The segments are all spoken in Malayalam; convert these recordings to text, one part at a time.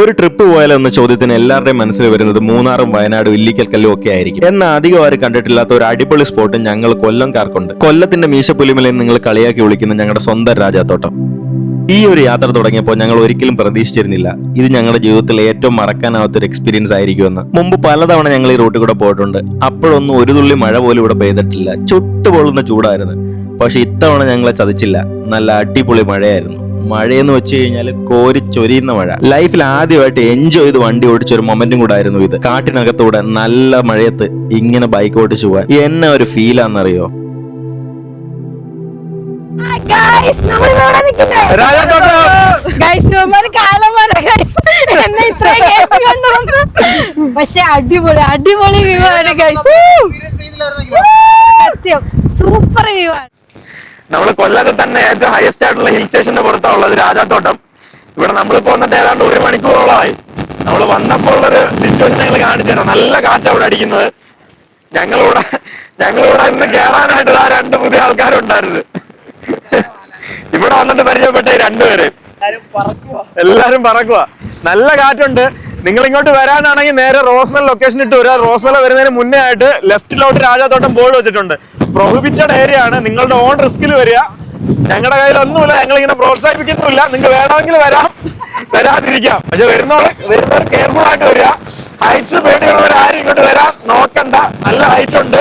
ഒരു ട്രിപ്പ് പോയാലോ എന്ന ചോദ്യത്തിന് എല്ലാവരുടെയും മനസ്സിൽ വരുന്നത് മൂന്നാറും വയനാടും ഇല്ലിക്കൽ കല്ലും ഒക്കെ ആയിരിക്കും. എന്നാൽ അധികം ആരും കണ്ടിട്ടില്ലാത്ത ഒരു അടിപൊളി സ്പോട്ട് ഞങ്ങൾ കൊല്ലംകാർക്കുണ്ട്. കൊല്ലത്തിന്റെ മീശപ്പുലിമലയിൽ നിങ്ങൾ കളിയാക്കി വിളിക്കുന്ന ഞങ്ങളുടെ സ്വന്തം രാജാത്തോട്ടം. ഈ ഒരു യാത്ര തുടങ്ങിയപ്പോൾ ഞങ്ങൾ ഒരിക്കലും പ്രതീക്ഷിച്ചിരുന്നില്ല ഇത് ഞങ്ങളുടെ ജീവിതത്തിൽ ഏറ്റവും മറക്കാനാവാത്തൊരു എക്സ്പീരിയൻസ് ആയിരിക്കുമെന്ന്. മുമ്പ് പലതവണ ഞങ്ങൾ ഈ റൂട്ടിൽ കൂടെ പോയിട്ടുണ്ട്. അപ്പോഴൊന്നും ഒരു തുള്ളി മഴ പോലും ഇവിടെ പെയ്തിട്ടില്ല. ചുട്ടുപൊള്ളുന്ന ചൂടായിരുന്നു. പക്ഷെ ഇത്തവണ ഞങ്ങളെ ചതിച്ചില്ല. നല്ല അടിപൊളി മഴയായിരുന്നു. മഴയെന്ന് വെച്ച് കഴിഞ്ഞാൽ കോരി ചൊരിയുന്ന മഴ. ലൈഫിൽ ആദ്യമായിട്ട് എൻജോയ് ചെയ്ത് വണ്ടി ഓടിച്ച ഒരു മൊമെന്റും കൂടെ ആയിരുന്നു ഇത്. കാട്ടിനകത്തൂടെ നല്ല മഴയത്ത് ഇങ്ങനെ ബൈക്ക് ഓടിച്ചു പോവാൻ എന്നെ ഒരു ഫീലാന്നറിയോ. പക്ഷെ അടിപൊളി അടിപൊളി വ്യൂ ആണ്. സത്യം സൂപ്പർ വ്യൂ ആണ്. നമ്മള് കൊല്ലത്ത് തന്നെ ഏറ്റവും ഹയസ്റ്റ് ആയിട്ടുള്ള ഹിൽ സ്റ്റേഷന്റെ പുറത്താണുള്ളത് രാജാത്തോട്ടം. ഇവിടെ നമ്മൾ പോകുന്നത് ഏതാണ്ട് 1 മണിക്കൂറോളമായി. നമ്മൾ വന്നപ്പോൾ ഉള്ളൊരു സിറ്റുവേഷൻ ഞങ്ങൾ കാണിച്ചു തരാം. നല്ല കാറ്റാണ് ഇവിടെ അടിക്കുന്നത്. ഞങ്ങളിവിടെ ഇന്ന് കയറാനായിട്ട് 2 പുതിയ ആൾക്കാരുണ്ടായിരുന്നു. ഇവിടെ വന്നിട്ട് പരിചയപ്പെട്ട 2 പേര് എല്ലാരും പറക്കുക. നല്ല കാറ്റുണ്ട്. നിങ്ങൾ ഇങ്ങോട്ട് വരാനാണെങ്കിൽ നേരെ റോസ്മൽ ലൊക്കേഷൻ ഇട്ട് വരിക. റോസ്മല വരുന്നതിന് മുന്നേ ആയിട്ട് ലെഫ്റ്റിലോട്ട് രാജാത്തോട്ടം ബോർഡ് വെച്ചിട്ടുണ്ട്. പ്രൊഹിബിറ്റഡ് ഏരിയ ആണ്. നിങ്ങളുടെ ഓൺ റിസ്കിൽ വരിക. ഞങ്ങളുടെ കയ്യിലൊന്നുമില്ല. ഞങ്ങളിങ്ങനെ പ്രോത്സാഹിപ്പിക്കുന്നുമില്ല. നിങ്ങൾക്ക് വേണമെങ്കിൽ വരാം, വരാതിരിക്കാം. പക്ഷെ വരുന്നവർ കെയർഫുൾ ആയിട്ട് വരിക. ഹൈറ്റ്സ് പേടിയുള്ളവർ ആരും ഇങ്ങോട്ട് വരാം നോക്കണ്ട. നല്ല ഹൈറ്റ് ഉണ്ട്.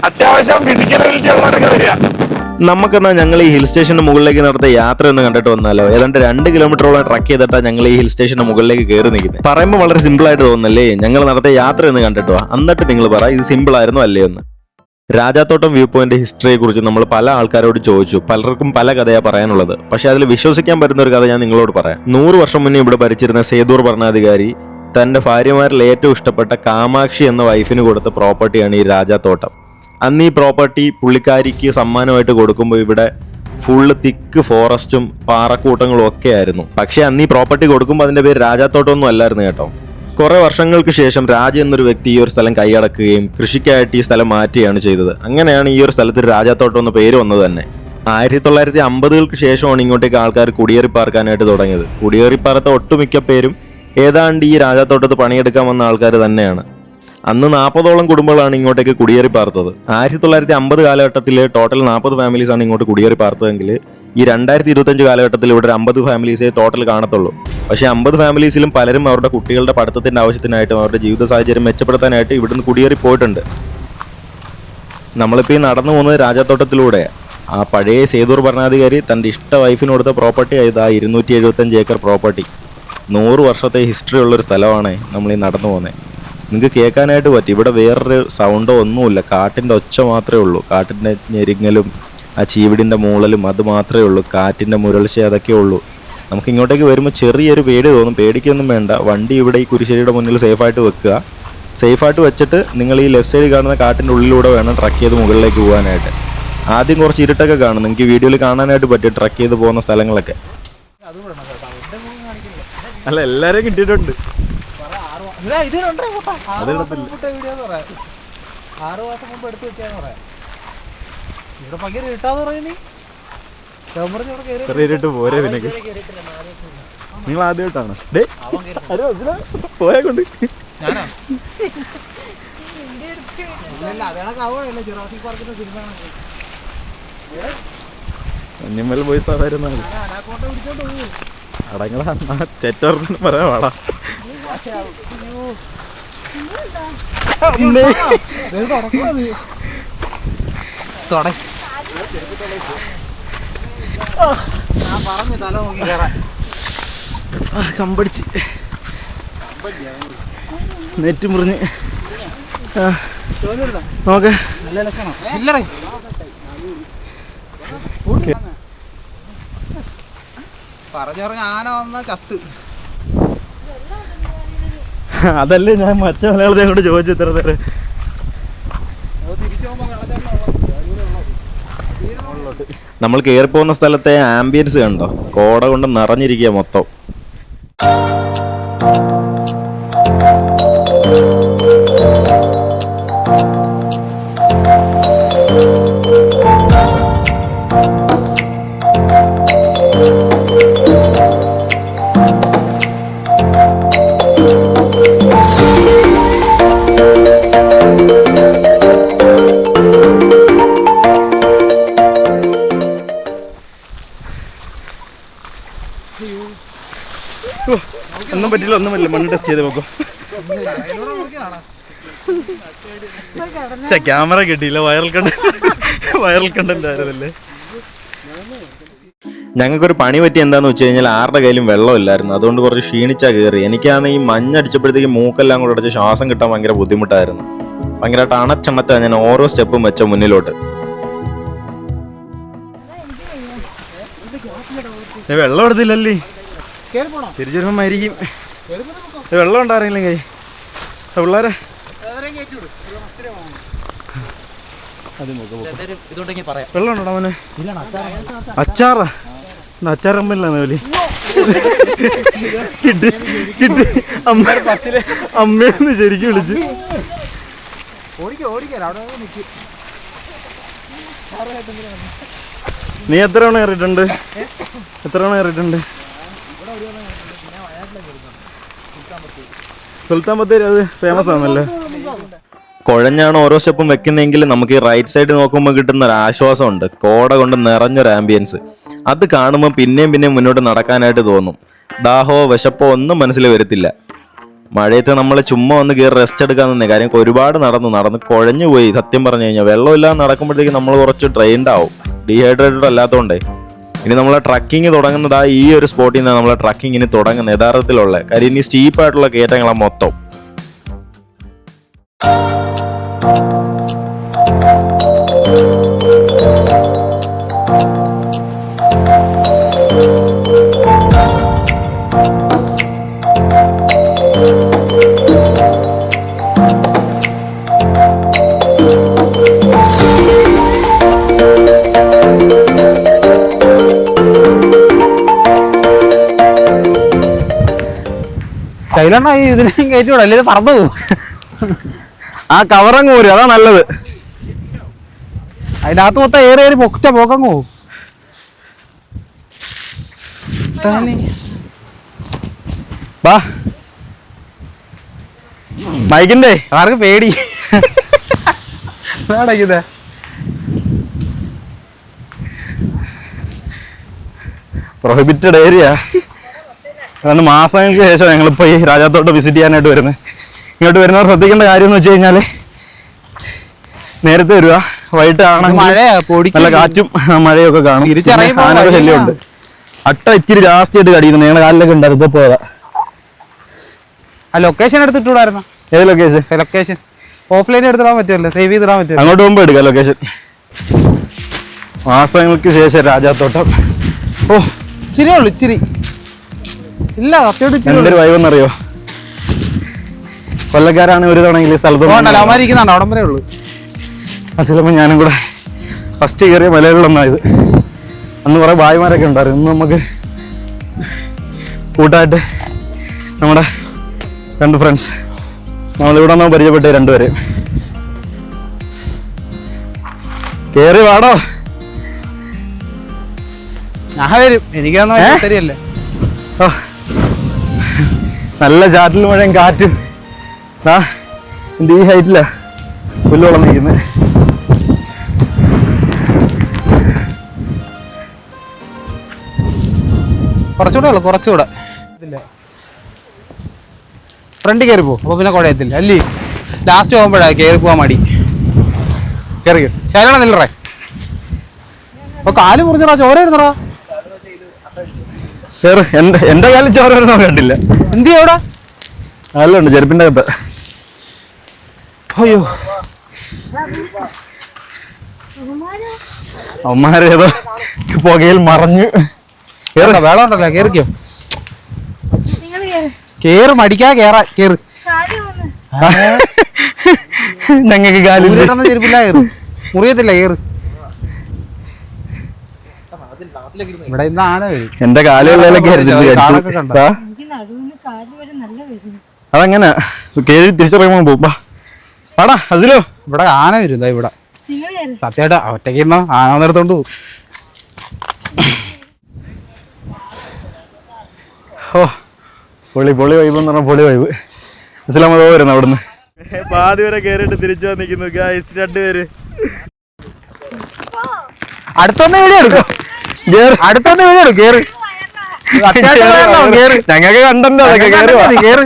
അത്യാവശ്യം ഫിസിക്കലബിലിറ്റി ഉള്ളവരൊക്കെ വരിക. നമുക്കെന്നാ ഞങ്ങൾ ഈ ഹിൽ സ്റ്റേഷന്റെ മുകളിലേക്ക് നടത്തിയ യാത്ര ഒന്ന് കണ്ടിട്ട് വന്നാലോ. ഏതാണ്ട് 2 കിലോമീറ്ററോളം ട്രക്ക് ചെയ്തിട്ടാണ് ഞങ്ങൾ ഈ ഹിൽ സ്റ്റേഷന്റെ മുകളിലേക്ക് കയറി നിൽക്കുന്നത്. പറയുമ്പോൾ വളരെ സിമ്പിൾ ആയിട്ട് തോന്നുന്നല്ലേ. ഞങ്ങൾ നടത്തിയ യാത്ര ഒന്ന് കണ്ടിട്ട് വാ. എന്നിട്ട് നിങ്ങൾ പറ ഇത് സിമ്പിൾ ആയിരുന്നു അല്ലേ എന്ന്. രാജാത്തോട്ടം വ്യൂ പോയിന്റ് ഹിസ്റ്ററിയെ കുറിച്ച് നമ്മൾ പല ആൾക്കാരോട് ചോദിച്ചു. പലർക്കും പല കഥയാണ് പറയാനുള്ളത്. പക്ഷെ അതിൽ വിശ്വസിക്കാൻ പറ്റുന്ന ഒരു കഥ ഞാൻ നിങ്ങളോട് പറയാം. 100 വർഷം മുന്നേ ഇവിടെ ഭരിച്ചിരുന്ന സേതൂർ ഭരണാധികാരി തന്റെ ഭാര്യമാരിൽ ഏറ്റവും ഇഷ്ടപ്പെട്ട കാമാക്ഷി എന്ന വൈഫിന് കൊടുത്ത പ്രോപ്പർട്ടിയാണ് ഈ രാജാത്തോട്ടം. അന്ന് ഈ പ്രോപ്പർട്ടി പുള്ളിക്കാരിക്ക് സമ്മാനമായിട്ട് കൊടുക്കുമ്പോൾ ഇവിടെ ഫുള്ള് തിക്ക് ഫോറസ്റ്റും പാറക്കൂട്ടങ്ങളും ഒക്കെ ആയിരുന്നു. പക്ഷെ അന്ന് ഈ പ്രോപ്പർട്ടി കൊടുക്കുമ്പോൾ അതിന്റെ പേര് രാജാത്തോട്ടം ഒന്നും അല്ലായിരുന്നു കേട്ടോ. കുറെ വർഷങ്ങൾക്ക് ശേഷം രാജ എന്നൊരു വ്യക്തി ഈ ഒരു സ്ഥലം കൈയടക്കുകയും കൃഷിക്കായിട്ട് ഈ സ്ഥലം മാറ്റുകയാണ് ചെയ്തത്. അങ്ങനെയാണ് ഈ ഒരു സ്ഥലത്തിന് രാജാത്തോട്ടം എന്ന പേര് വന്നത് തന്നെ. 1950കൾക്ക് ശേഷമാണ് ഇങ്ങോട്ടേക്ക് ആൾക്കാർ കുടിയേറി പാർക്കാനായിട്ട് തുടങ്ങിയത്. കുടിയേറി പാർത്ത ഒട്ടുമിക്ക പേരും ഏതാണ്ട് ഈ രാജാത്തോട്ടത്ത് പണിയെടുക്കാൻ വന്ന ആൾക്കാർ തന്നെയാണ്. അന്ന് 40ഓളം കുടുംബങ്ങളാണ് ഇങ്ങോട്ടേക്ക് കുടിയേറി പാർത്തത്. 1950 കാലഘട്ടത്തിൽ ടോട്ടൽ 40 ഫാമിലീസാണ് ഇങ്ങോട്ട് കുടിയേറി പാർത്തതെങ്കിൽ ഈ 2025 കാലഘട്ടത്തിൽ ഇവിടെ ഒരു 50 ഫാമിലീസേ ടോട്ടൽ കാണത്തുള്ളൂ. പക്ഷേ 50 ഫാമിലീസിലും പലരും അവരുടെ കുട്ടികളുടെ പഠിത്തത്തിന്റെ ആവശ്യത്തിനായിട്ടും അവരുടെ ജീവിത സാഹചര്യം മെച്ചപ്പെടുത്താനായിട്ട് ഇവിടുന്ന് കുടിയേറി പോയിട്ടുണ്ട്. നമ്മളിപ്പോൾ ഈ നടന്നു പോകുന്നത് രാജാത്തോട്ടത്തിലൂടെ. ആ പഴയ സേതൂർ ഭരണാധികാരി തൻ്റെ ഇഷ്ട വൈഫിന് കൊടുത്ത പ്രോപ്പർട്ടി ആയത് 275 ഏക്കർ പ്രോപ്പർട്ടി. 100 വർഷത്തെ ഹിസ്റ്ററി ഉള്ളൊരു സ്ഥലമാണ് നമ്മൾ ഈ നടന്നു പോകുന്നത്. നിങ്ങൾക്ക് കേൾക്കാനായിട്ട് പറ്റും. ഇവിടെ വേറൊരു സൗണ്ടോ ഒന്നുമില്ല. കാട്ടിൻ്റെ ഒച്ച മാത്രമേ ഉള്ളൂ. കാട്ടിൻ്റെ ഞെരിങ്ങലും ആ ചീവിടിൻ്റെ മൂളലും അത് മാത്രമേ ഉള്ളൂ. കാറ്റിൻ്റെ മുരൾച്ച അതൊക്കെ ഉള്ളൂ. നമുക്ക് ഇങ്ങോട്ടേക്ക് വരുമ്പോൾ ചെറിയൊരു പേടി തോന്നും. പേടിക്കൊന്നും വേണ്ട. വണ്ടി ഇവിടെ ഈ കുരിശ്ശേരിയുടെ മുന്നിൽ സേഫായിട്ട് വെക്കുക. സേഫായിട്ട് വെച്ചിട്ട് നിങ്ങൾ ഈ ലെഫ്റ്റ് സൈഡിൽ കാണുന്ന കാട്ടിൻ്റെ ഉള്ളിലൂടെ വേണം ട്രക്ക് ചെയ്ത് മുകളിലേക്ക് പോകാനായിട്ട്. ആദ്യം കുറച്ച് ഇരുട്ടൊക്കെ കാണും. നിങ്ങൾക്ക് ഈ വീഡിയോയിൽ കാണാനായിട്ട് പറ്റും ട്രക്ക് ചെയ്ത് പോകുന്ന സ്ഥലങ്ങളൊക്കെ. അല്ല എല്ലാവരെയും കിട്ടിയിട്ടുണ്ട്. പോരെ നിനക്ക്. നിങ്ങൾ ആദ്യമായിട്ടാണ് പോയാ കൊണ്ട് അന്യമൽ പോയി സാധാരണ അടങ്ങളാ ചെറ്റോർന്ന് പറയാ വാടാ. കമ്പടിച്ച് നെറ്റ് മുറിഞ്ഞ് നോക്കെ പറഞ്ഞ ആന വന്ന ചത്ത്. അതല്ലേ ഞാൻ മറ്റേ മലയാളത്തെ കൊണ്ട് ചോദിച്ചു ഇത്ര നേരം. നമ്മൾ കയറി പോകുന്ന സ്ഥലത്തെ ആംബിയൻസ് കണ്ടോ. കോട കൊണ്ട് നിറഞ്ഞിരിക്കുക മൊത്തം. ഒന്നും പറ്റില്ല മണ്ണ് ടെസ്റ്റ് ചെയ്ത് നോക്കും. പക്ഷെ ക്യാമറ കിട്ടിയില്ല. വൈറൽ കണ്ടന്റ് ആയിരുന്നല്ലേ. ഞങ്ങൾക്കൊരു പണി പറ്റി എന്താന്ന് വെച്ച് കഴിഞ്ഞാൽ ആരുടെ കയ്യിലും വെള്ളമില്ലായിരുന്നു. അതുകൊണ്ട് കുറച്ച് ക്ഷീണിച്ചാ കയറി. എനിക്കാണെങ്കിൽ ഈ മഞ്ഞടിച്ചപ്പോഴത്തേക്ക് മൂക്കെല്ലാം കൂടെ അടച്ച് ശ്വാസം കിട്ടാൻ ഭയങ്കര ബുദ്ധിമുട്ടായിരുന്നു. ഭയങ്കരമായിട്ട് അണച്ചണത്താ ഞാൻ ഓരോ സ്റ്റെപ്പും വെച്ച മുന്നിലോട്ട്. വെള്ളം എടുത്തില്ലല്ലേ, തിരിച്ചു വരുമ്പോ മരിക്കും. വെള്ളം ഉണ്ടായിരുന്നില്ല കൈ പിള്ളേരെ. വെള്ളം ഉണ്ടോ മോനെ? അച്ചാറാ? അച്ചാറമ്മല്ല പോലെ കിട്ടി അമ്മയെന്ന് ശരിക്കും വിളിച്ചു. നീ എത്ര തവണ കയറിയിട്ടുണ്ട്? സുൽത്താൻ ബത്തേരി അത് ഫേമസ് ആണല്ലോ. കുഴഞ്ഞാണ് ഓരോ സ്റ്റെപ്പും വെക്കുന്നതെങ്കിൽ നമുക്ക് ഈ റൈറ്റ് സൈഡ് നോക്കുമ്പോൾ കിട്ടുന്ന ഒരു ആശ്വാസമുണ്ട്. കോട കൊണ്ട് നിറഞ്ഞൊരു ആംബിയൻസ്. അത് കാണുമ്പോൾ പിന്നെയും മുന്നോട്ട് നടക്കാനായിട്ട് തോന്നും. ദാഹോ വിശപ്പോ ഒന്നും മനസ്സിൽ വരത്തില്ല. മഴയത്ത് നമ്മൾ ചുമ്മാ ഒന്ന് കയറി റെസ്റ്റ് എടുക്കാൻ തന്നെ. കാര്യം ഒരുപാട് നടന്ന് കുഴഞ്ഞു പോയി. സത്യം പറഞ്ഞു കഴിഞ്ഞാൽ വെള്ളമില്ലാതെ നടക്കുമ്പോഴത്തേക്ക് നമ്മൾ കുറച്ച് ട്രെയിൻഡ് ആവും, ഡീഹൈഡ്രേറ്റഡ് അല്ലാത്തതുകൊണ്ടേ. ഇനി നമ്മളെ ട്രക്കിങ് തുടങ്ങുന്നത് ഈ ഒരു സ്പോട്ടിൽ നിന്നാണ് നമ്മളെ ട്രക്കിങ്ങിന് തുടങ്ങുന്നത് യഥാർത്ഥത്തിലുള്ള. കാര്യം ഇനി സ്റ്റീപ്പായിട്ടുള്ള കയറ്റങ്ങളാണ് മൊത്തം. കയ്യിലെണ്ണ ഇതിനെ കയറ്റിവിടാം, അല്ലെങ്കിൽ പറന്നു പോകും. ആ കവറങ്ങ് പോരും, അതാ നല്ലത്. അതിനകത്ത് മൊത്തം ഏറി പോക്കങ്ങ് പോകും. ബാ മൈക്കിന്റെ ആർക്ക് പേടി വേടക്കിതേ. Prohibited area. അതുകൊണ്ട് മാസങ്ങൾക്ക് ശേഷം ഞങ്ങളിപ്പോൾ ഈ രാജാത്തോട്ട് വിസിറ്റ് ചെയ്യാനായിട്ട് വരുന്നത്. ഇങ്ങോട്ട് വരുന്നവർ ശ്രദ്ധിക്കേണ്ട കാര്യം എന്ന് വെച്ച് കഴിഞ്ഞാൽ നേരത്തെ വരിക, വൈകിട്ട് ആണെങ്കിൽ നല്ല കാറ്റും മഴയൊക്കെ കാണും. ആനയുടെ ശല്യമുണ്ട്. അട്ട ഇച്ചിരി ജാസ്തിയായിട്ട് കടിക്കുന്നു. ഞങ്ങളുടെ കാലിലൊക്കെ ഉണ്ടായിരുന്നു. ഇപ്പോൾ പോയതാ. ആ ലൊക്കേഷൻ എടുത്തിട്ടുണ്ടായിരുന്നു. ഏത് ലൊക്കേഷൻ? ലൊക്കേഷൻ ഓഫ്ലൈൻ എടുത്തിടാൻ പറ്റുമല്ലോ, സേവ് ചെയ്തിടാൻ പറ്റും. അങ്ങോട്ട് പോകുമ്പോൾ എടുക്കാം ലൊക്കേഷൻ. മാസങ്ങൾക്ക് ശേഷം രാജാത്തോട്ടം. ഓ ഇച്ചിരിയേ ഉള്ളു, ഇച്ചിരി ഇല്ല. എന്തൊരു വൈവെന്നറിയോ? കൊല്ലക്കാരാണ് ഒരു തവണ ഈ സ്ഥലത്ത് അമാരിക്കുന്നുണ്ട്, അവിടം വരെ ഉള്ളു. അസിലപ്പം ഞാനും കൂടെ ഫസ്റ്റ് കയറിയ മലകളിലൊന്നായത്. അന്ന് കുറേ ഭായിമാരൊക്കെ ഉണ്ടായിരുന്നു. ഇന്ന് നമുക്ക് കൂട്ടായിട്ട് നമ്മുടെ 2 ഫ്രണ്ട്സ് നമ്മളിവിടെ നിന്ന് പരിചയപ്പെട്ട 2 പേര്. കേറി വാടോ. ഞാൻ വരും, എനിക്കൊന്നും ശരിയല്ലേ. ഓ നല്ല ചാറ്റിൽ മഴയും കാറ്റും. ഈ ഹൈറ്റിലാ പുല്ലുവളം നിൽക്കുന്നത്. കുറച്ചുകൂടെ ഉള്ളു, കുറച്ചുകൂടെ. ഫ്രണ്ട് കയറി പോകും, അപ്പൊ പിന്നെ കുഴയത്തില്ല അല്ലേ. ലാസ്റ്റ് പോകുമ്പോഴാ കയറി പോവാൻ മടി. കയറി ശരിയാണോ നില്ലറേ. അപ്പൊ കാല് മുറിച്ചടാ, ചോര ഇരുന്നടാ. എന്റെ കാലിൽ ചോര വരുന്നോ കണ്ടില്ല. എന്ത് എവിടെ നല്ലുണ്ട് ചെരുപ്പിന്റെ അകത്ത്. അയ്യോ അമ്മമാരേതോ പുകയിൽ മറഞ്ഞ്. വേളം ഉണ്ടല്ലോ, കേറിക്കോ. കേറ്, മടിക്കാ കേറാ. കേറ്. ഞങ്ങൾക്ക് കാലിൽ ചെരുപ്പില്ല, കേറ്. മുറിയത്തില്ല, കേറ്. ഇവിടെ ഇന്ന് ആന വരും. എന്റെ കാലുകളിലൊക്കെ അതങ്ങനെ കേറി തിരിച്ചറിയുമ്പോ പോകുമ്പോ പാടാ അതിലോ. ഇവിടെ ആന വരും. ഇവിടെ സത്യമായിട്ട് ഒറ്റയ്ക്ക് ആന വന്നെടുത്തോണ്ട് പോകും. ഓ പൊളി വൈബ് എന്ന് പറഞ്ഞാൽ പൊളി വൈബ്. ഇസ്ലാം വരുന്നു അവിടുന്ന്. പാതി വരെ കേറിയിട്ട് തിരിച്ചു വന്നിരിക്കുന്നു ഗൈസ് 2 പേര്. അടുത്തൊന്ന് വീഡിയോ എടുക്കും, അടുത്തൊന്ന് വീഡിയോ എടുക്കും. കേറി ഞങ്ങൾക്ക് കണ്ടല്ലോ അതൊക്കെ. കേറി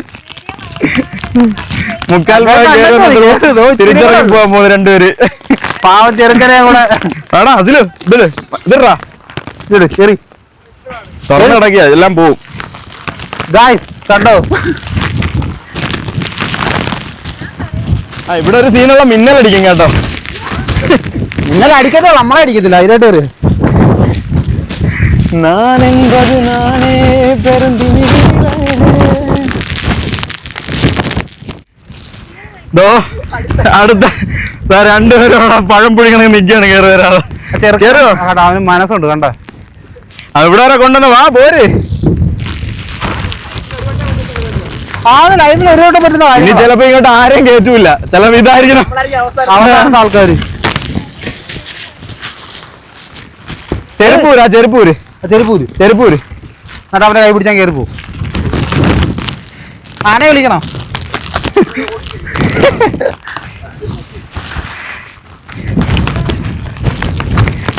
മുക്കാൽ തിരിച്ചിറങ്ങി പോവാൻ പോകുന്നു രണ്ടുപേര്. പാവം ചെറുക്കനെ കൂടെ ആടാ അതില് ഇതിടാ കേറി തുറന്നിടക്കിയ എല്ലാം പോവും. ഗായ്സ് കണ്ടോ ഇവിടെ ഒരു സീനുള്ള മിന്നലടിക്കും കേട്ടോ. ഇന്നലെ അടിക്കത്തോ നമ്മളെ അടിക്കത്തില്ല അതിലായിട്ട് വരും. അടുത്ത രണ്ടുപേരും പഴം പുഴിക്കണേ നിൽക്കുകയാണ്. കയറി വരാതെ അവന് മനസ്സുണ്ട് കണ്ട. ഇവിടെ വരെ കൊണ്ടുവന്ന വാ പോര്. ലൈവിൽ ഒരു വട്ടം പറ്റുന്ന ഇനി ചിലപ്പോ ഇങ്ങോട്ട് ആരെയും കയറ്റൂല. ചിലപ്പോ ഇതായിരിക്കണം അവസാന ആൾക്കാര്. ചെരുപ്പൂര് എന്നിട്ട് അവനെ കൈ പിടിച്ചാൽ കയറി പോകും. ആനയെ വിളിക്കണം.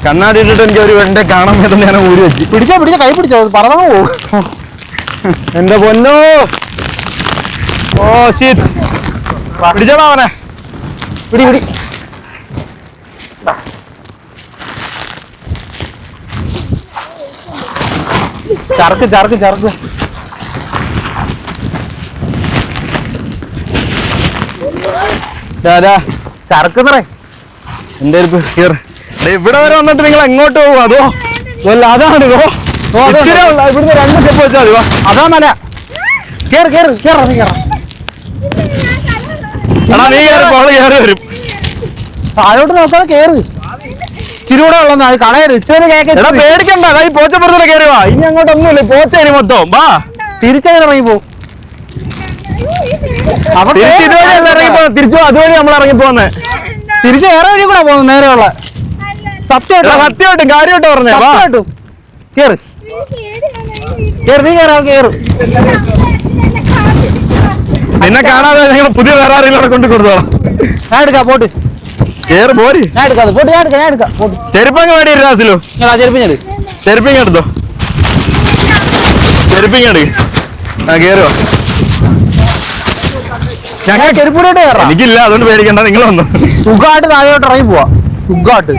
കണ്ണാടി ഇട്ടിട്ട് എനിക്ക് ഒരു വെണ്ട കാണാൻ പറ്റുന്ന ഞാൻ ഊരി വെച്ച്. പിടിച്ചാ കൈ പിടിച്ചോ പറന്നു പോകും. എന്റെ പൊന്നോ. ഓ ഷീറ്റ് പിടിച്ചോടാ അവനെ. പിടി ചർക്ക് ചർക്കുന്നറേ. എന്റെ ഇവിടെ വരെ വന്നിട്ട് നിങ്ങൾ എങ്ങോട്ട് പോകും? അതോ അതാണ് ഇവിടുന്ന് 2 സ്റ്റെപ്പ് വെച്ചാൽ മതി. അതാ മല. കേറ് നീ കയറി വരും. താഴോട്ട് നോക്കാതെ കേറ്. ഇച്ചിരൂടെ ഉള്ളു അത് കളയരുത്. എടാ പേടിക്കണ്ട. ഈ പോച്ചപ്പുറത്തൂടെ കയറി വാ. ഇനി അങ്ങോട്ടൊന്നുമില്ല. പോച്ചേരി മൊത്തം വാ. തിരിച്ചങ്ങനെ ഇറങ്ങി പോകും. തിരിച്ചു അതുവഴി നമ്മൾ ഇറങ്ങിപ്പോന്നെ. തിരിച്ച് വേറെ വഴി കൂടെ പോകുന്നു നേരെയുള്ള. സത്യമായിട്ടും കാര്യമായിട്ട് പറഞ്ഞേ. കേറ് നീ കേറ്. നിന്നെ കാണാതെ ഞങ്ങൾ പുതിയ വേറെ ആരെങ്കിലും കൊണ്ട് കൊടുത്തോളാം. ഞാൻ എടുക്കാം പോട്ട്. കേറ് പോര്. ഞാൻ എടുക്കാം പോട്ട്. ഞാൻ എടുക്കാം പോട്ട്. ചെരുപ്പങ്ങ് വേണ്ടിയിരുന്നാസിലോ. ചെരുപ്പിങ് എടുത്തോ. ചെരുപ്പിങ് എടുക്ക്. കേറുവോ? ഞങ്ങൾ ചെരുപ്പൂരോട്ട് കയറാം. എനിക്കില്ല അതുകൊണ്ട് പേടിക്കണ്ട. നിങ്ങൾ വന്നു സുഖമായിട്ട് താഴോട്ട് ഇറങ്ങി പോവാ. സുഖമായിട്ട്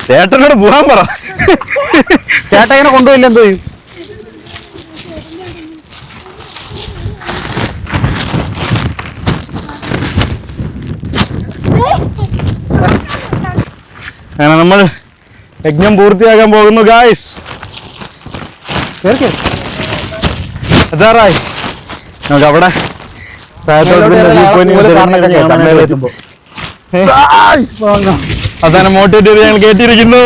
ചേട്ടനോട് പോകാൻ പറ. ചേട്ടൻ ഇങ്ങനെ കൊണ്ടുപോയില്ല എന്തോ ചെയ്യും? അങ്ങനെ നമ്മൾ യജ്ഞം പൂർത്തിയാക്കാൻ പോകുന്നു ഗായ്സ്. എത്താറായി. നമുക്ക് അവിടെ അവസാനം മോട്ടിവേറ്റ് ചെയ്ത് ഞങ്ങൾ കേട്ടിരിക്കുന്നു.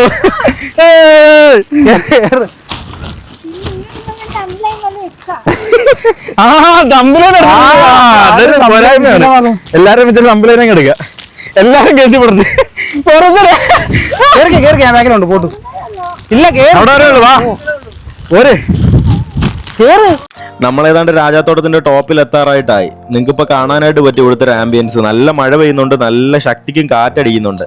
എല്ലാരും വെച്ചാൽ തമ്പിലേനെ എടുക്കുക. എല്ലാരും കേസിപ്പെടുത്തി ബാക്കിലുണ്ട് പോട്ടു. ഇല്ല അവിടെ വരെ ഉള്ളു. വാ പോരെ. നമ്മളേതാണ്ട് രാജാത്തോട്ടത്തിന്റെ ടോപ്പിൽ എത്താറായിട്ടായി. നിങ്ങൾക്ക് ഇപ്പൊ കാണാനായിട്ട് പറ്റും ഇവിടുത്തെ ഒരു ആംബിയൻസ്. നല്ല മഴ പെയ്യുന്നുണ്ട്, നല്ല ശക്തിക്കും കാറ്റടിക്കുന്നുണ്ട്.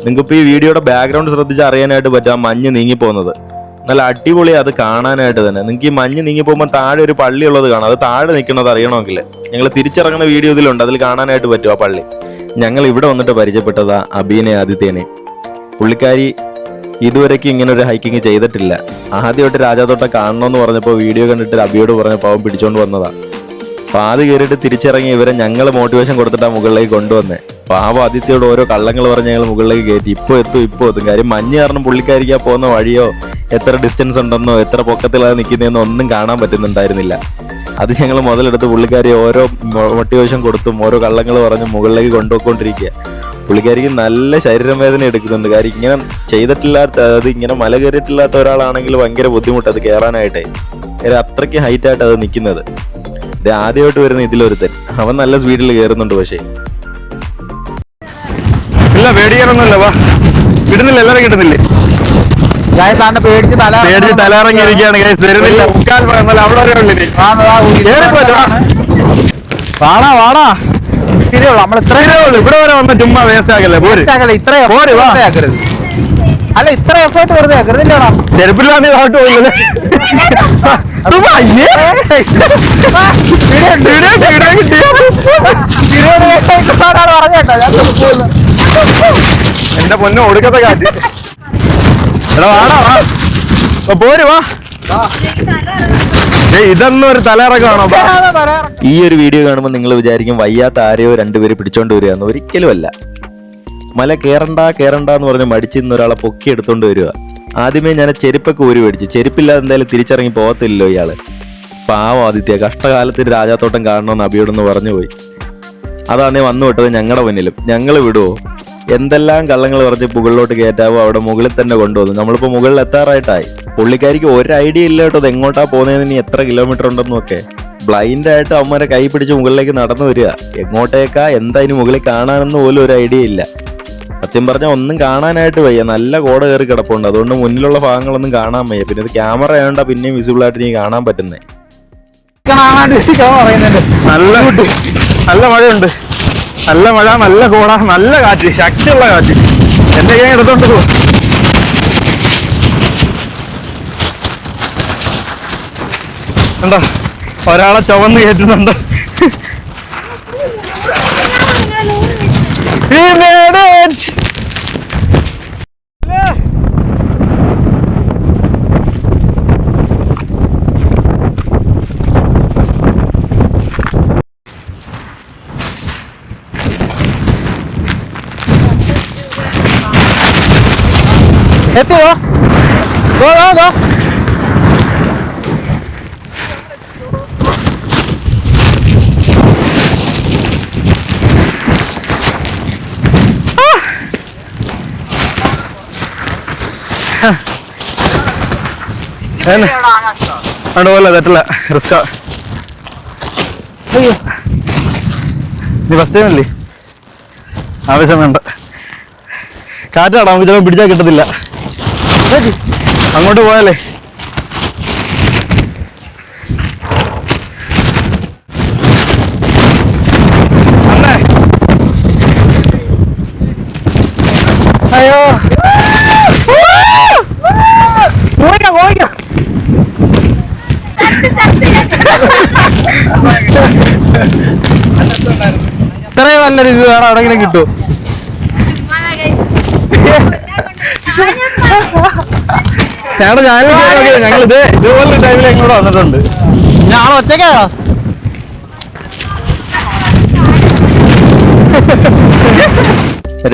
നിങ്ങൾക്ക് ഇപ്പൊ ഈ വീഡിയോയുടെ ബാക്ക്ഗ്രൗണ്ട് ശ്രദ്ധിച്ച് അറിയാനായിട്ട് പറ്റും. ആ മഞ്ഞ് നീങ്ങിപ്പോകുന്നത് നല്ല അടിപൊളി. അത് കാണാനായിട്ട് തന്നെ നിങ്ങൾക്ക് ഈ മഞ്ഞ് നീങ്ങി പോകുമ്പോൾ താഴെ ഒരു പള്ളി ഉള്ളത് കാണാം. അത് താഴെ നിൽക്കുന്നത് അറിയണമെങ്കിൽ ഞങ്ങൾ തിരിച്ചിറങ്ങുന്ന വീഡിയോ ഇതിലുണ്ട്. അതിൽ കാണാനായിട്ട് പറ്റും ആ പള്ളി. ഞങ്ങൾ ഇവിടെ വന്നിട്ട് പരിചയപ്പെട്ടതാ അബീനെ ആദിത്യനെ. പുള്ളിക്കാരി ഇതുവരെയ്ക്കും ഇങ്ങനെ ഒരു ഹൈക്കിങ് ചെയ്തിട്ടില്ല. ആദ്യമായിട്ട് രാജാത്തോട്ടം കാണണമെന്ന് പറഞ്ഞപ്പോൾ വീഡിയോ കണ്ടിട്ട് അബിയോട് പറഞ്ഞപ്പോൾ അവൻ പിടിച്ചോണ്ട് വന്നതാ. പാതി കയറിയിട്ട് തിരിച്ചിറങ്ങി ഇവരെ ഞങ്ങൾ മോട്ടിവേഷൻ കൊടുത്തിട്ടാണ് മുകളിലേക്ക് കൊണ്ടുവന്നേ. പാവം ആദിത്യയോട് ഓരോ കള്ളങ്ങൾ പറഞ്ഞ് ഞങ്ങൾ മുകളിലേക്ക് കയറ്റി. ഇപ്പോൾ എത്തും. കാര്യം മഞ്ഞ് കാരണം പുള്ളിക്കാരിക്കാ പോകുന്ന വഴിയോ എത്ര ഡിസ്റ്റൻസ് ഉണ്ടെന്നോ എത്ര പൊക്കത്തിലാണ് നിൽക്കുന്നതെന്നോ ഒന്നും കാണാൻ പറ്റുന്നുണ്ടായിരുന്നില്ല. അത് ഞങ്ങൾ മുതലെടുത്ത് പുള്ളിക്കാരി ഓരോ മോട്ടിവേഷൻ കൊടുത്തും ഓരോ കള്ളങ്ങൾ പറഞ്ഞ് മുകളിലേക്ക് കൊണ്ടുപോയിക്കൊണ്ടിരിക്കുക. പുള്ളിക്കാരിക്ക് നല്ല ശരീരം വേദന എടുക്കുന്നുണ്ട്. കാര്യം ഇങ്ങനെ ചെയ്തിട്ടില്ലാത്ത, അത് ഇങ്ങനെ മല കയറിയിട്ടില്ലാത്ത ഒരാളാണെങ്കിൽ ഭയങ്കര ബുദ്ധിമുട്ട് അത് കയറാനായിട്ടേ. കാര്യം അത്രയ്ക്ക് ഹൈറ്റായിട്ട് അത് നിൽക്കുന്നത്. ഇത് ആദ്യമായിട്ട് വരുന്ന ഇതിലൊരുത്തൻ. അവൻ നല്ല സ്പീഡിൽ കയറുന്നുണ്ട്. പക്ഷേ ഇല്ല പേടിക്കാനൊന്നുമില്ല. വാ കിട്ടുന്നില്ല. എല്ലാവരും കിട്ടുന്നില്ലേ? പേടിച്ച് തലയിറങ്ങിയിരിക്കുകയാണ്. വരുന്നില്ല. അവിടെ വരെ ഉള്ളിൽ വാടാ. ശരിയുള്ളൂ. നമ്മൾ ഇത്രയും ഇവിടെ വരെ വന്ന് ചുമ്മാ വേസ്റ്റ് ആക്കല്ലേ. പോര്. ഇത്രയും പോര്. വാ. അല്ല ഇത്ര എഫേർട്ട് വെറുതെ വെറുതെല്ലേടാ. ചെരുപ്പില്ലാതെ താഴോട്ട് പോയില്ലേ? എന്റെ പൊന്നെ ഒടുക്കത്തെ കാറ്റ്. എടാ വാടാ വാ പോര് വാ. ഇതൊന്നും ഒരു തലയിറക്കമാണോ? ഈ ഒരു വീഡിയോ കാണുമ്പോൾ നിങ്ങൾ വിചാരിക്കും വയ്യാത്ത ആരെയോ രണ്ടുപേര് പിടിച്ചോണ്ട് വരികയെന്ന്. ഒരിക്കലും അല്ല. മല കേറണ്ട എന്ന് പറഞ്ഞ് മടിച്ചിരുന്ന ഒരാളെ പൊക്കി എടുത്തോണ്ട് വരിക. ആദ്യമേ ഞാൻ ചെരുപ്പൊക്കെ ഊരി മേടിച്ചു. ചെരുപ്പില്ലാതെ എന്തായാലും തിരിച്ചിറങ്ങി പോകത്തില്ലല്ലോ ഇയാള്. പാവം ആദിത്യ, കഷ്ടകാലത്തിന് രാജാത്തോട്ടം കാണണമെന്ന് അഭിയോടൊന്ന് പറഞ്ഞു പോയി. അതാണേ വന്നു വിട്ടത് ഞങ്ങളുടെ മുന്നിലും. ഞങ്ങൾ വിടുവോ? എന്തെല്ലാം കള്ളങ്ങൾ പറഞ്ഞ് മുകളിലോട്ട് കയറ്റാവോ അവിടെ മുകളിൽ തന്നെ കൊണ്ടുവന്നു. നമ്മളിപ്പോ മുകളിൽ എത്താറായിട്ടായി. പുള്ളിക്കാരിക്ക് ഒരു ഐഡിയ ഇല്ല കേട്ടോ, അത് എങ്ങോട്ടാ പോകുന്നതെന്ന്, ഇനി എത്ര കിലോമീറ്റർ ഉണ്ടെന്നൊക്കെ. ബ്ലൈൻഡ് ആയിട്ട് അമ്മമാരെ കൈ പിടിച്ച് മുകളിലേക്ക് നടന്നു വരിക. എങ്ങോട്ടേക്കാ, എന്താ ഇനി മുകളിൽ കാണാനെന്ന് പോലും ഒരു ഐഡിയ ഇല്ല. സത്യം പറഞ്ഞാൽ ഒന്നും കാണാനായിട്ട് വയ്യ. നല്ല കോട കയറി കിടപ്പുണ്ട്. അതുകൊണ്ട് മുന്നിലുള്ള ഭാഗങ്ങളൊന്നും കാണാൻ വയ്യ. പിന്നെ ഇത് ക്യാമറ ആയതുകൊണ്ടാ പിന്നെയും വിസിബിൾ ആയിട്ട് എനിക്ക് കാണാൻ പറ്റുന്നേ. നല്ല മഴയുണ്ട്, നല്ല മഴ, നല്ല കോട, നല്ല കാറ്റ്, ശക്തിയുള്ള കാറ്റ്. എന്റെ കൈ എടുത്തോണ്ട് പോകും. എന്താ ഒരാളെ ചുവന്ന് കയറ്റുന്നുണ്ട്. എത്തുവോ? അതുപോലെ തെറ്റില്ല, റിസ്കാ. നീ ഫസ്റ്റ് ടൈം അല്ലേ? ആവശ്യം വേണ്ട. കാറ്റാടാ, നമുക്ക് ചിലപ്പോൾ പിടിച്ചാൽ കിട്ടത്തില്ല. അങ്ങോട്ട് പോയാലേ. അയ്യോ ഇത്രയും നല്ലൊരു ഇത് വേറെ എവിടെയെങ്കിലും കിട്ടുമോ? ഞങ്ങൾ ഇതുപോലെ ടൈമിൽ എങ്ങോട്ട് വന്നിട്ടുണ്ട്. ഞാൻ ഒറ്റയ്ക്കാണോ?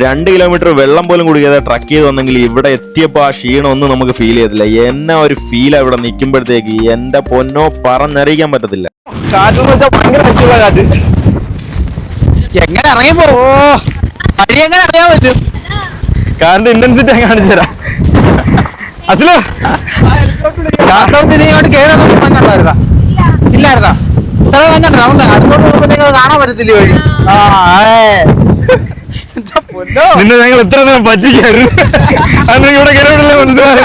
രണ്ട് കിലോമീറ്റർ വെള്ളം പോലും കുടിക്കാതെ ട്രക്ക് ചെയ്ത് വന്നെങ്കിൽ ഇവിടെ എത്തിയപ്പോൾ ആ ക്ഷീണം ഒന്നും നമുക്ക് ഫീൽ ചെയ്തില്ല. എന്നാ ഒരു ഫീലാ ഇവിടെ നിൽക്കുമ്പോഴത്തേക്ക്. എന്റെ പൊന്നോ, പറഞ്ഞറിയിക്കാൻ പറ്റത്തില്ല. കാറ്റെന്ന് വെച്ചാൽ ഭയങ്കര ശക്തിയുള്ള കാറ്റ്. എങ്ങനെ ഇറങ്ങി പോവോ? വഴി എങ്ങനെ അറിയാൻ പറ്റും? കാറിന്റെ ഇന്റൻസിറ്റി ഞാൻ കാണിച്ചു തരാം. അസലോ ഇങ്ങോട്ട് കയറി മഞ്ഞുണ്ടായിരുന്നാ? ഇല്ലായിരുന്നാ? ഇത്ര മഞ്ഞുണ്ട്. നമുക്ക് അടുത്തോട്ട് പോകുമ്പോഴത്തേക്ക് അത് കാണാൻ പറ്റത്തില്ല വഴി. നിന്നെ ഞങ്ങൾ എത്ര നേരം പറ്റിക്കായിരുന്നു. അത് ഇവിടെ കയറിയിട്ടില്ലേ മനസ്സിലായത്?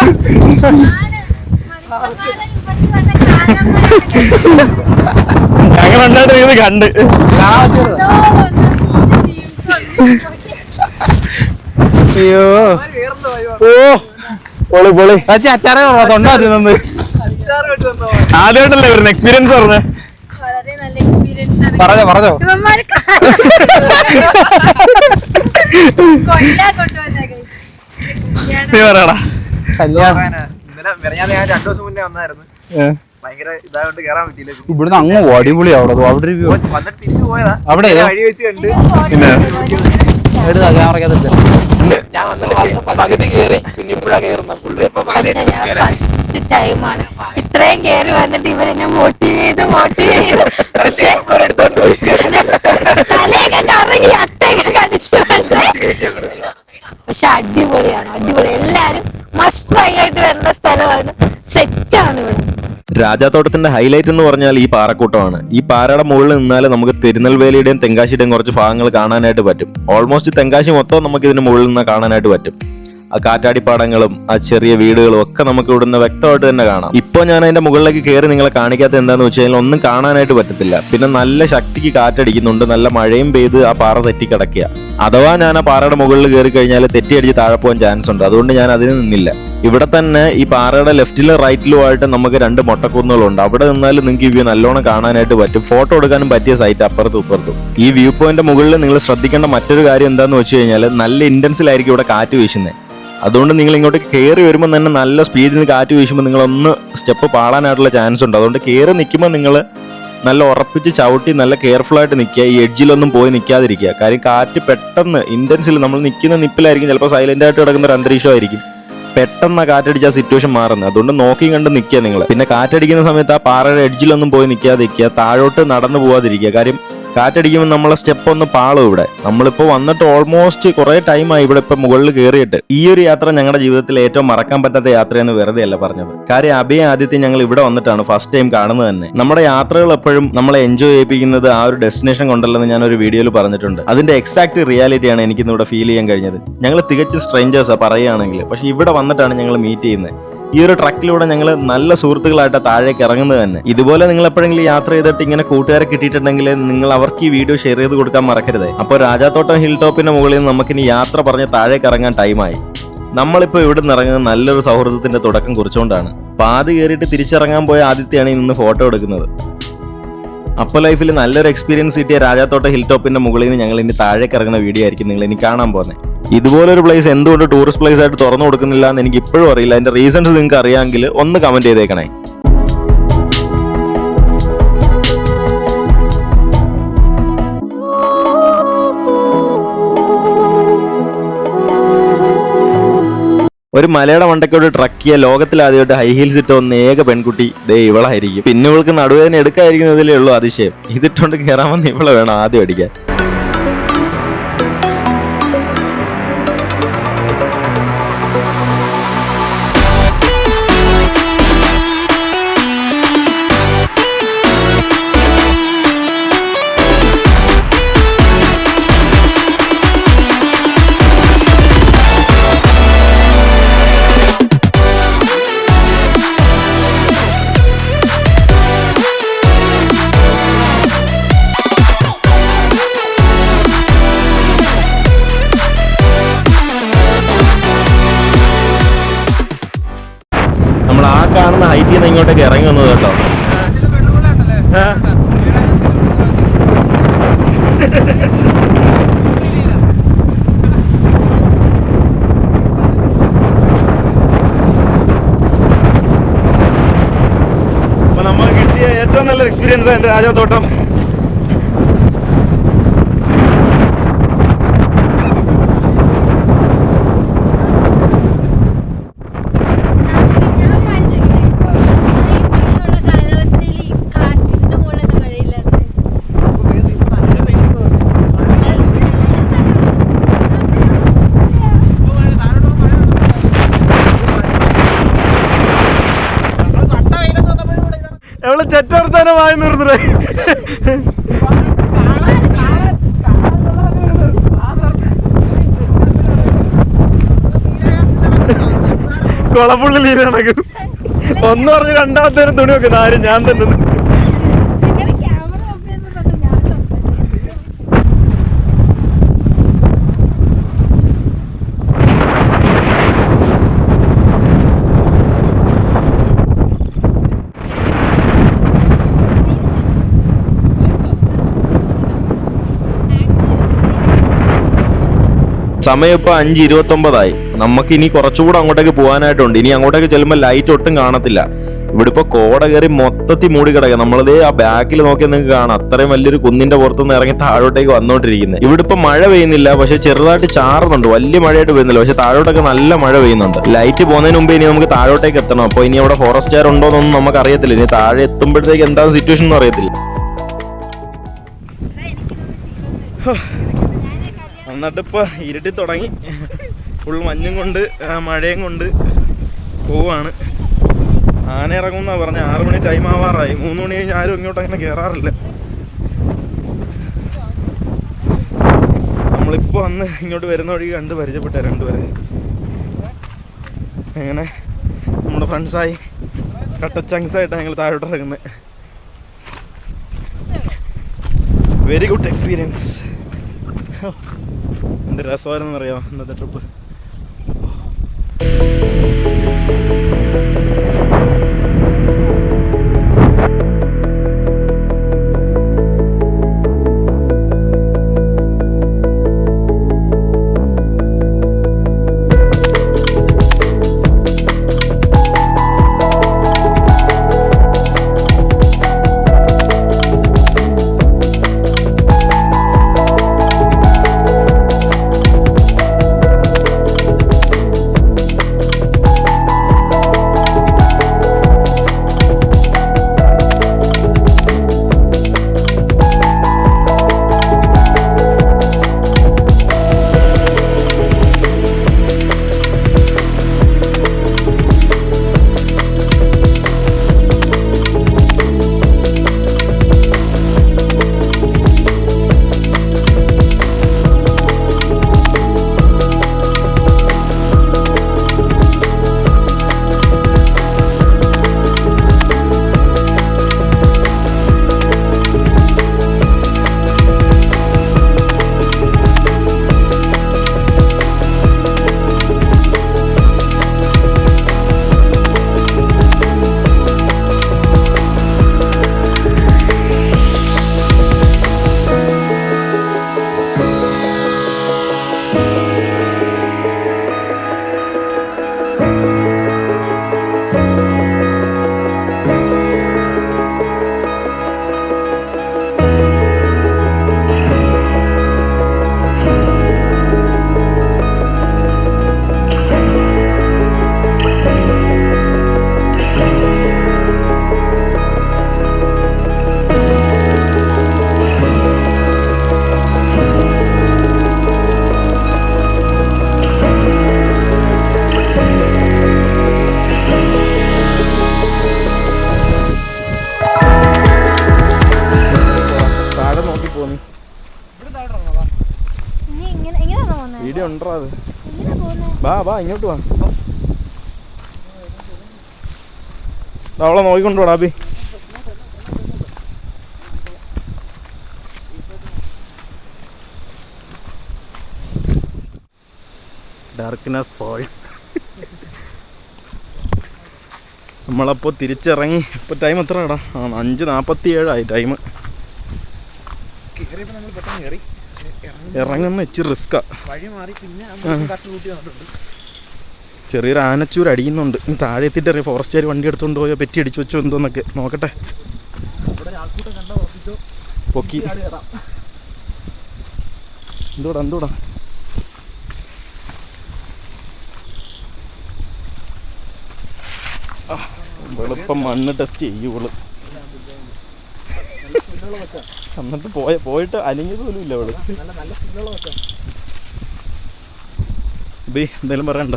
ഞങ്ങൾ ഉണ്ടായിട്ട് ഇത് കണ്ട്. അയ്യോ ഓ പൊളി പൊളി. അച്ചാറേ തൊണ്ടാ തിന്നത്. ആദ്യമായിട്ടല്ലേ ഒരു എക്സ്പീരിയൻസ് പറഞ്ഞേ? പറഞ്ഞോ നീ പറയടാ. ഇവിടുന്ന് അങ്ങ് അടിപൊളിയാ. അവിടെ അവിടെ ടൈമാണ് ഇത്രയും കയറി വന്നിട്ട് ഇവരെന്നെ മോട്ടിവേറ്റ് പക്ഷെ തലയൊക്കെ കറങ്ങി അട്ടയൊക്കെ കടിച്ചു. പക്ഷെ അടിപൊളിയാണ്, അടിപൊളി. എല്ലാരും മസ്റ്റ് ട്രൈ ആയിട്ട് വരേണ്ട സ്ഥലമാണ്. സെറ്റാണ് ഇവിടെ. രാജാത്തോട്ടത്തിന്റെ ഹൈലൈറ്റ് എന്ന് പറഞ്ഞാൽ ഈ പാറക്കൂട്ടമാണ്. ഈ പാറയുടെ മുകളിൽ നിന്നാൽ നമുക്ക് തിരുനെൽവേലിയുടെയും തെങ്കാശിയുടെയും കുറച്ച് ഭാഗങ്ങൾ കാണാനായിട്ട് പറ്റും. ഓൾമോസ്റ്റ് തെങ്കാശി മൊത്തം നമുക്ക് ഇതിന് മുകളിൽ നിന്ന് കാണാനായിട്ട് പറ്റും. ആ കാറ്റാടിപ്പാടങ്ങളും ആ ചെറിയ വീടുകളും ഒക്കെ നമുക്ക് ഇവിടുന്ന് വ്യക്തമായിട്ട് തന്നെ കാണാം. ഇപ്പോൾ ഞാൻ അതിന്റെ മുകളിലേക്ക് കയറി നിങ്ങളെ കാണിക്കാത്ത എന്താന്ന് വെച്ച് കഴിഞ്ഞാൽ ഒന്നും കാണാനായിട്ട് പറ്റത്തില്ല. പിന്നെ നല്ല ശക്തിക്ക് കാറ്റടിക്കുന്നുണ്ട്, നല്ല മഴയും പെയ്ത് ആ പാറ തെറ്റിക്കിടക്കുക. അഥവാ ഞാൻ ആ പാറയുടെ മുകളിൽ കയറി കഴിഞ്ഞാൽ തെറ്റിയടിച്ച് താഴെ പോകാൻ ചാൻസ് ഉണ്ട്. അതുകൊണ്ട് ഞാൻ അതിന് നിന്നില്ല. ഇവിടെ തന്നെ ഈ പാറയുടെ ലെഫ്റ്റിലും റൈറ്റിലുമായിട്ട് നമുക്ക് 2 മൊട്ടക്കുന്നുകളുണ്ട്. അവിടെ നിന്നാലും നിങ്ങൾക്ക് ഈ വ്യൂ നല്ലോണം കാണാനായിട്ട് പറ്റും. ഫോട്ടോ എടുക്കാനും പറ്റിയ സൈറ്റ് അപ്പുറത്തും ഇപ്പുറത്തും. ഈ വ്യൂ പോയിന്റ് മുകളിൽ നിങ്ങൾ ശ്രദ്ധിക്കേണ്ട മറ്റൊരു കാര്യം എന്താന്ന് വെച്ച് കഴിഞ്ഞാൽ നല്ല ഇന്റൻസിലായിരിക്കും ഇവിടെ കാറ്റ് വീശുന്നത്. അതുകൊണ്ട് നിങ്ങൾ ഇങ്ങോട്ട് കയറി വരുമ്പോൾ തന്നെ നല്ല സ്പീഡിന് കാറ്റ് വീശുമ്പോൾ നിങ്ങളൊന്ന് സ്റ്റെപ്പ് പാളാനായിട്ടുള്ള ചാൻസ് ഉണ്ട്. അതുകൊണ്ട് കയറി നിൽക്കുമ്പോൾ നിങ്ങൾ നല്ല ഉറപ്പിച്ച് ചവിട്ടി നല്ല കെയർഫുൾ ആയിട്ട് നിൽക്കുക. ഈ എഡ്ജിലൊന്നും പോയി നിൽക്കാതിരിക്കുക. കാര്യം കാറ്റ് പെട്ടെന്ന് ഇന്റൻസിൽ നമ്മൾ നിൽക്കുന്ന നിപ്പിലായിരിക്കും, ചിലപ്പോൾ സൈലന്റ് ആയിട്ട് കിടക്കുന്ന ഒരു അന്തരീക്ഷമായിരിക്കും. പെട്ടെന്ന് കാറ്റടിച്ച ആ സിറ്റുവേഷൻ മാറുന്നത്. അതുകൊണ്ട് നോക്കി കണ്ട് നിൽക്കുക നിങ്ങൾ. പിന്നെ കാറ്റടിക്കുന്ന സമയത്ത് ആ പാറയുടെ എഡ്ജിലൊന്നും പോയി നിൽക്കാതിരിക്കുക, താഴോട്ട് നടന്നു പോകാതിരിക്കുക. കാര്യം കാറ്റടിക്കുമ്പോൾ നമ്മളെ സ്റ്റെപ്പ് ഒന്ന് പാളും. ഇവിടെ നമ്മളിപ്പോൾ വന്നിട്ട് ഓൾമോസ്റ്റ് കുറെ ടൈമായി ഇവിടെ ഇപ്പൊ മുകളിൽ കയറിയിട്ട്. ഈ ഒരു യാത്ര ഞങ്ങളുടെ ജീവിതത്തിൽ ഏറ്റവും മറക്കാൻ പറ്റാത്ത യാത്രയെന്ന് വെറുതെ അല്ല പറഞ്ഞത്. കാര്യം അഭയ ആദ്യത്തെ ഞങ്ങൾ ഇവിടെ വന്നിട്ടാണ് ഫസ്റ്റ് ടൈം കാണുന്നത് തന്നെ. നമ്മുടെ യാത്രകൾ എപ്പോഴും നമ്മളെ എൻജോയ് ചെയ്യിപ്പിക്കുന്നത് ആ ഒരു ഡെസ്റ്റിനേഷൻ കൊണ്ടല്ലെന്ന് ഞാൻ ഒരു വീഡിയോയിൽ പറഞ്ഞിട്ടുണ്ട്. അതിന്റെ എക്സാക്ട് റിയാലിറ്റിയാണ് എനിക്കിന്ന് ഇവിടെ ഫീൽ ചെയ്യാൻ കഴിഞ്ഞത്. ഞങ്ങൾ തികച്ചും സ്ട്രേഞ്ചേഴ്സാ പറയുകയാണെങ്കിൽ, പക്ഷെ ഇവിടെ വന്നിട്ടാണ് ഞങ്ങൾ മീറ്റ് ചെയ്യുന്നത്. ഈ ഒരു ട്രക്കിലൂടെ ഞങ്ങൾ നല്ല സുഹൃത്തുക്കളായിട്ട് താഴേക്ക് ഇറങ്ങുന്നത് തന്നെ. ഇതുപോലെ നിങ്ങൾ എപ്പോഴെങ്കിലും യാത്ര ചെയ്തിട്ട് ഇങ്ങനെ കൂട്ടുകാരെ കിട്ടിയിട്ടുണ്ടെങ്കിൽ നിങ്ങൾ അവർക്ക് ഈ വീഡിയോ ഷെയർ ചെയ്ത് കൊടുക്കാൻ മറക്കരുത്. അപ്പോൾ രാജാത്തോട്ടം ഹിൽ ടോപ്പിന്റെ മുകളിൽ നിന്ന് നമുക്കിനി യാത്ര പറഞ്ഞ് താഴേക്ക് ഇറങ്ങാൻ ടൈമായി. നമ്മളിപ്പോൾ ഇവിടെ നിന്ന് ഇറങ്ങുന്നത് നല്ലൊരു സൗഹൃദത്തിന്റെ തുടക്കം കുറിച്ചുകൊണ്ടാണ്. പാതി കയറിയിട്ട് തിരിച്ചിറങ്ങാൻ പോയ ആദിത്യയാണ് ഇന്ന് ഫോട്ടോ എടുക്കുന്നത്. അപ്പോൾ ലൈഫിൽ നല്ലൊരു എക്സ്പീരിയൻസ് കിട്ടിയ രാജാത്തോട്ട ഹിൽ ടോപ്പിന്റെ മുകളിൽ നിന്ന് ഞങ്ങൾ ഇനി താഴേക്ക് ഇറങ്ങുന്ന വീഡിയോ ആയിരിക്കും നിങ്ങൾ ഇനി കാണാൻ പോകുന്നത്. ഇതുപോലൊരു പ്ലേസ് എന്തുകൊണ്ട് ടൂറിസ്റ്റ് പ്ലേസ് ആയിട്ട് തുറന്നു കൊടുക്കുന്നില്ല എന്ന് എനിക്ക് ഇപ്പോഴും അറിയില്ല. അതിന്റെ റീസൺസ് നിങ്ങൾക്ക് അറിയാമെങ്കിൽ ഒന്ന് കമന്റ് ചെയ്തേക്കണേ. ഒരു മലയുടെ മണ്ടയ്ക്കോട് ട്രക്ക് ചെയ്യുക, ലോകത്തിലാദ്യമായിട്ട് ഹൈ ഹീൽസ് ഇട്ട ഒന്ന് ഏക പെൺകുട്ടി ദേ ഇവളായിരിക്കും. പിന്നെ ഇവൾക്ക് നടുവേദന എടുക്കാതിരിക്കുന്നതിലേ ഉള്ളൂ അതിശയം. ഇതിട്ടുകൊണ്ട് കയറാൻ വന്ന് ഇവളെ വേണം ആദ്യം അടിക്കാൻ. നമ്മൾ ആ കാണുന്ന ഹൈറ്റിൽ നിന്ന് ഇങ്ങോട്ടേക്ക് ഇറങ്ങി വന്നത് കേട്ടോ. അപ്പൊ നമുക്ക് കിട്ടിയ ഏറ്റവും നല്ലൊരു എക്സ്പീരിയൻസ് എൻ്റെ രാജാത്തോട്ടം. എവള് ചെറ്റവർത്താനമായി നിർത്തേ. കൊളപ്പുള്ളി നീര് കണക്ക് ഒന്ന് പറഞ്ഞ് രണ്ടാമത്തേനും തുണി വെക്കുന്ന ആരും ഞാൻ തന്നെ. സമയം ഇപ്പോൾ 5:29. നമുക്ക് ഇനി കുറച്ചുകൂടെ അങ്ങോട്ടേക്ക് പോകാനായിട്ടുണ്ട്. ഇനി അങ്ങോട്ടേക്ക് ചെല്ലുമ്പോൾ ലൈറ്റ് ഒട്ടും കാണത്തില്ല. ഇവിടെ ഇപ്പോൾ കോട കയറി മൊത്തത്തിൽ മൂടി കിടക്കുക. നമ്മളതേ ആ ബാക്കിൽ നോക്കിയാൽ നിങ്ങൾക്ക് കാണാം അത്രയും വലിയൊരു കുന്നിന്റെ പുറത്തുനിന്ന് ഇറങ്ങി താഴോട്ടേക്ക് വന്നുകൊണ്ടിരിക്കുന്നത്. ഇവിടെ ഇപ്പോൾ മഴ പെയ്യുന്നില്ല, പക്ഷെ ചെറുതായിട്ട് ചാറുന്നുണ്ട്. വലിയ മഴയായിട്ട് പെയ്യുന്നില്ല, പക്ഷെ താഴോട്ടൊക്കെ നല്ല മഴ പെയ്യുന്നുണ്ട്. ലൈറ്റ് പോകുന്നതിന് മുമ്പ് ഇനി നമുക്ക് താഴോട്ടേക്ക് എത്തണം. അപ്പോൾ ഇനി അവിടെ ഫോറസ്റ്റുകാർ ഉണ്ടോ എന്നൊന്നും നമുക്ക് അറിയത്തില്ല. ഇനി താഴെ എത്തുമ്പോഴത്തേക്ക് എന്താണ് സിറ്റുവേഷൻ എന്ന് അറിയത്തില്ല. എന്നിട്ടിപ്പോൾ ഇരുട്ടി തുടങ്ങി. ഫുൾ മഞ്ഞും കൊണ്ട് മഴയും കൊണ്ട് പോവാണ്. ആന ഇറങ്ങുമെന്നാ പറഞ്ഞ 6 മണി ടൈം ആവാറായി. 3 മണി കഴിഞ്ഞ് ആരും ഇങ്ങോട്ട് അങ്ങനെ കയറാറില്ല. നമ്മളിപ്പോൾ വന്ന് ഇങ്ങോട്ട് വരുന്ന വഴി കണ്ട് പരിചയപ്പെട്ട രണ്ടുപേരെ. അങ്ങനെ നമ്മുടെ ഫ്രണ്ട്സായി കട്ടച്ചങ്സായിട്ടാണ് ഞങ്ങൾ താഴോട്ട് ഇറങ്ങുന്നത്. Very good experience. എന്ത് രസമായിരുന്നു അറിയാമോ ഇന്നത്തെ ട്രിപ്പ്. വീഡിയോ ഉണ്ടോ അത്? ബാ ഇങ്ങോട്ട് വാ. അവളെ നോക്കിക്കൊണ്ടോടാ അബി. Darkness false. നമ്മളപ്പോൾ തിരിച്ചിറങ്ങി. ഇപ്പോൾ ടൈം എത്ര ഇടാ? 5:47 ടൈം. ഇറങ്ങുന്ന ഇച്ചിരി റിസ്ക്കാ. ചെറിയൊരു ആനച്ചൂർ അടിയുന്നുണ്ട്. താഴെ എത്തിയിട്ട് അറിയാം ഫോറസ്റ്റുകാർ വണ്ടി എടുത്തുകൊണ്ട് പോയോ പെറ്റി അടിച്ചു വെച്ചോ എന്തോന്നൊക്കെ നോക്കട്ടെ. പൊക്കി എന്തോടാ വെളുപ്പം മണ്ണ് ടെസ്റ്റ് ചെയ്യുള്ളൂ. എന്നിട്ട് പോയിട്ട് അലിഞ്ഞത് പോലും ഇല്ല അവള്. ബി എന്തായാലും പറയണ്ട.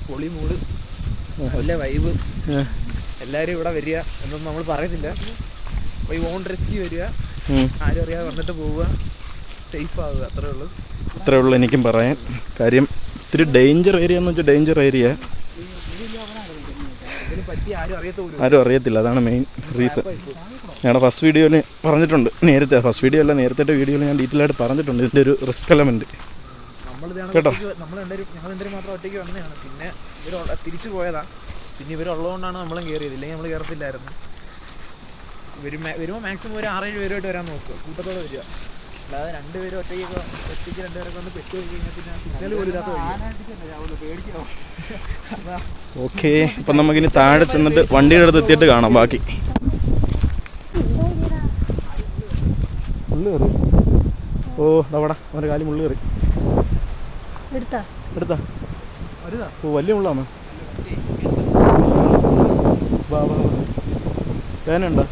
പൊളി മൂഡ്, നല്ല വൈബ്. എല്ലാവരും ഇവിടെ വരിക എന്നൊന്നും നമ്മൾ പറയുന്നില്ല. വൈ ഓൺ റെസ്ക്യൂ വരിക, ആരും അറിയാതെ വന്നിട്ട് പോവുക, സേഫ് ആവുക, അത്രേ ഉള്ളൂ എനിക്കും പറയാൻ. കാര്യം ഇത്തിരി ഡേഞ്ചർ ഏരിയ എന്ന് വെച്ചാൽ ഡേഞ്ചർ ഏരിയ. ആരും അറിയത്തില്ല, അതാണ് മെയിൻ റീസൺ. ഞങ്ങളുടെ ഫസ്റ്റ് വീഡിയോയിൽ പറഞ്ഞിട്ടുണ്ട്, ഫസ്റ്റ് വീഡിയോ അല്ല നേരത്തെ വീഡിയോയിൽ ഞാൻ ഡീറ്റെയിൽ ആയിട്ട് പറഞ്ഞിട്ടുണ്ട് ഇതിൻ്റെ ഒരു റിസ്ക് എലമെൻറ്റ് കേട്ടോ. ഞങ്ങൾ രണ്ടുപേരും മാത്രം ഒറ്റയ്ക്ക് വന്നതാണ്. പിന്നെ ഇവർ തിരിച്ചു പോയതാണ്. പിന്നെ ഇവരുള്ളതുകൊണ്ടാണ് നമ്മളും കയറിയത്, ഇല്ലെങ്കിൽ നമ്മൾ കയറത്തില്ലായിരുന്നു. വരുമ്പോൾ മാക്സിമം ഒരു 6-7 പേരുമായിട്ട് വരാൻ നോക്കുക, കൂട്ടത്തോടെ വരിക. അല്ലാതെ രണ്ടുപേരും ഒറ്റയ്ക്ക് രണ്ടുപേരൊക്കെ വന്ന് പെട്ട് പോയി കഴിഞ്ഞാൽ പിന്നെ സിഗ്നൽ പോലും ഇല്ലാത്ത ഓക്കെ. അപ്പം നമുക്കിനി താഴെ ചെന്നിട്ട് വണ്ടിയുടെ അടുത്ത് എത്തിയിട്ട് കാണാം ബാക്കി. മുള്ളു കയറി. ഓ അവിടെ അവൻ്റെ കാലി മുള്ളു കയറി. എടുത്താ ഓ വലിയ മുള്ളാണ്. വേനുണ്ടോ?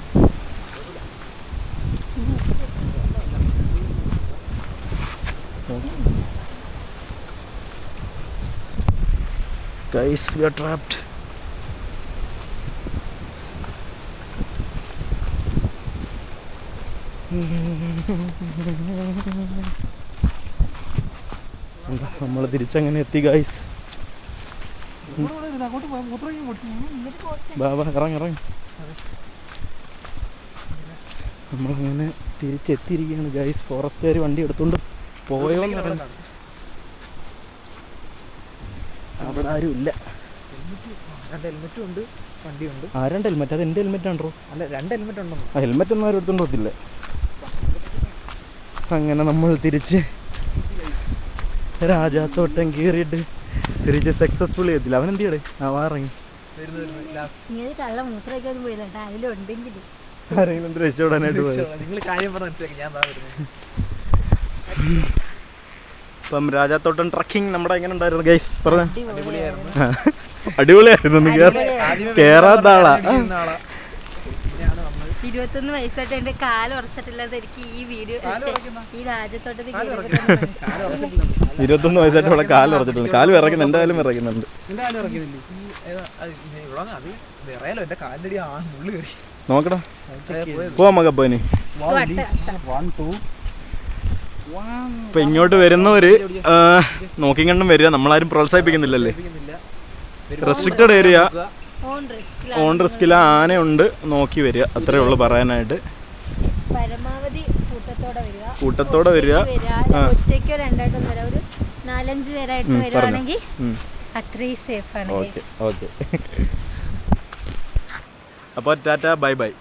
Guys, we are trapped. നമ്മൾ തിരിച്ചങ്ങനെ എത്തി ഗൈസ്. അങ്ങോട്ട് പോയാൽ മൂത്രമൊഴിക്കാൻ പോട്ടെ. ബാബ ഇറങ്ങി നമ്മളങ്ങനെ തിരിച്ചെത്തിയിരിക്കുകയാണ് ഗൈസ്. ഫോറസ്റ്റുകാർ വണ്ടി എടുത്തുകൊണ്ട് പോയോന്ന് അറിയില്ല. അവിടെ ആരും ഇല്ല. 2 ഹെൽമെറ്റും ഉണ്ട്, വണ്ടിയുണ്ട്. 2 ഹെൽമെറ്റ്? അത് എൻ്റെ ഹെൽമെറ്റ് ആണോ? അല്ല, 2 ഹെൽമെറ്റ് ഉണ്ടോ? ആ ഹെൽമെറ്റ് ഒന്നും ആരും എടുത്തോണ്ട് പോകത്തില്ല. അങ്ങനെ നമ്മൾ തിരിച്ച് രാജാത്തോട്ടം കയറിയിട്ട് തിരിച്ച് സക്സസ്ഫുള്ളി എത്തില്ല. അവൻ എന്ത് ചെയ്യടേ? വാറങ്ങി കള്ള മൂത്രമൊക്കെ പോയില്ല അതിലുണ്ടെങ്കിൽ ആരെങ്കിലും എന്ത് രക്ഷപ്പെടാനായിട്ട് പോയത്. ഇപ്പം രാജാത്തോട്ടം ട്രക്കിംഗ് നമ്മുടെ എങ്ങനെ ഉണ്ടായിരുന്നു ഗൈസ്? പറഞ്ഞ അടിപൊളിയായിരുന്നു. കേറാത്ത ആളാ. 21 വയസ്സായിട്ട് എന്റെ കാല് ഉറച്ചിട്ടില്ലാതെ എനിക്ക് ഈ വീഡിയോ ഈ രാജ്യത്തോട്ടത്തിൽ 21 വയസ്സായിട്ട് ഇവിടെ കാല് ഉറച്ചിട്ടുണ്ട്. കാല് വിറയ്ക്കുന്നു, എൻ്റെ കാലും വിറയ്ക്കുന്നുണ്ട്. നോക്കടാ, പോവാം നമുക്ക്. അപ്പൊ ഇനി ഇപ്പൊ ഇങ്ങോട്ട് വരുന്നവര് നോക്കി കണ്ടും വരിക. നമ്മളാരും പ്രോത്സാഹിപ്പിക്കുന്നില്ലല്ലേ. റെസ്ട്രിക്റ്റഡ് ഏരിയ, ഓൺ റിസ്കില. ആനയുണ്ട്, നോക്കി വരിക. അത്രേ ഉള്ളു പറയാനായിട്ട്. പരമാവധി കൂട്ടത്തോടെ വരിക. ഒറ്റയ്ക്കോ രണ്ടായിട്ടൊന്നും വരാം. ഒരു 4-5 പേരായിട്ട് വരുവാണെങ്കിൽ അത്രയും സേഫ് ആണ്. ഓക്കെ. അപ്പോൾ ടാറ്റ, ബൈ ബൈ.